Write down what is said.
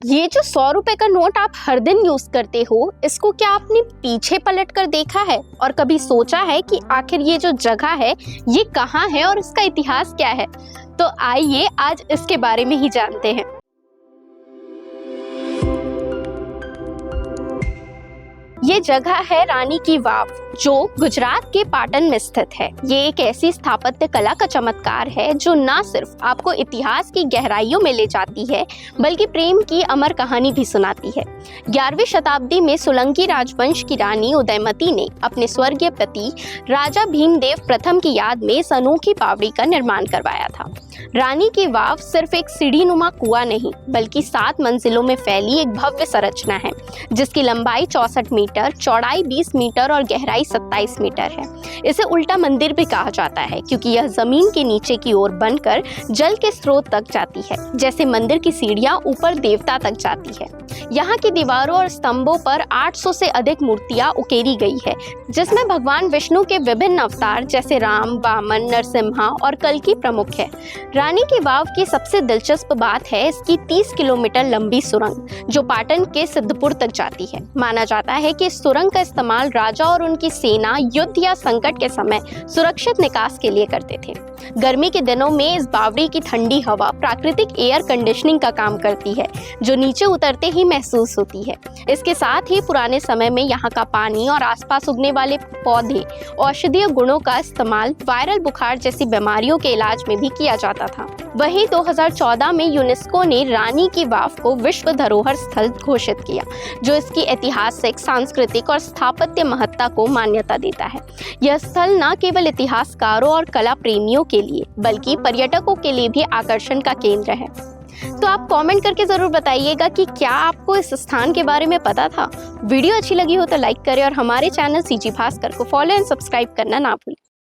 ये जो 100 रुपए का नोट आप हर दिन यूज करते हो, इसको क्या आपने पीछे पलट कर देखा है और कभी सोचा है कि आखिर ये जो जगह है ये कहाँ है और इसका इतिहास क्या है? तो आइए आज इसके बारे में ही जानते हैं। ये जगह है रानी की वाव, जो गुजरात के पाटन में स्थित है। ये एक ऐसी स्थापत्य कला का चमत्कार है जो न सिर्फ आपको इतिहास की गहराइयों में ले जाती है, बल्कि प्रेम की अमर कहानी भी सुनाती है। 11वीं शताब्दी में सोलंकी राजवंश की रानी उदयमती ने अपने स्वर्गीय पति राजा भीमदेव प्रथम की याद में इस अनोखी बावड़ी का निर्माण करवाया था। रानी की वाव सिर्फ एक सीढ़ीनुमा कुआं नहीं, बल्कि 7 मंजिलों में फैली एक भव्य संरचना है, जिसकी लंबाई 64 मीटर, चौड़ाई 20 मीटर और गहराई 27 मीटर है। इसे उल्टा मंदिर भी कहा जाता है, क्योंकि यह जमीन के नीचे की ओर बनकर जल के स्रोत तक जाती है, जैसे मंदिर की सीढ़ियां ऊपर देवता तक जाती है। यहाँ की दीवारों और स्तंभों पर 800 से अधिक मूर्तियां उकेरी गई है, जिसमें भगवान विष्णु के विभिन्न अवतार जैसे राम, वामन, नरसिम्हा और कल्कि प्रमुख है। रानी की वाव की सबसे दिलचस्प बात है इसकी 30 किलोमीटर लंबी सुरंग, जो पाटन के सिद्धपुर तक जाती है। माना जाता है कि इस सुरंग का इस्तेमाल राजा और उनकी सेना युद्ध या संकट के समय सुरक्षित निकास के लिए करते थे। गर्मी के दिनों में इस बावड़ी की ठंडी हवा प्राकृतिक एयर कंडीशनिंग का काम करती है, जो नीचे उतरते ही महसूस होती है। इसके साथ ही पुराने समय में यहाँ का पानी और आसपास उगने वाले पौधे औषधीय गुणों का इस्तेमाल वायरल बुखार जैसी बीमारियों के इलाज में भी किया जाता था। वहीं 2014 में यूनेस्को ने रानी की वाव को विश्व धरोहर स्थल घोषित किया, जो इसकी ऐतिहासिक, सांस्कृतिक और स्थापत्य महत्ता को मान्यता देता है। यह स्थल न केवल इतिहासकारों और कला प्रेमियों के लिए, बल्कि पर्यटकों के लिए भी आकर्षण का केंद्र है। तो आप कमेंट करके जरूर बताइएगा कि क्या आपको इस स्थान के बारे में पता था। वीडियो अच्छी लगी हो तो लाइक करें और हमारे चैनल सीजी भास्कर को फॉलो एंड सब्सक्राइब करना ना भूलें।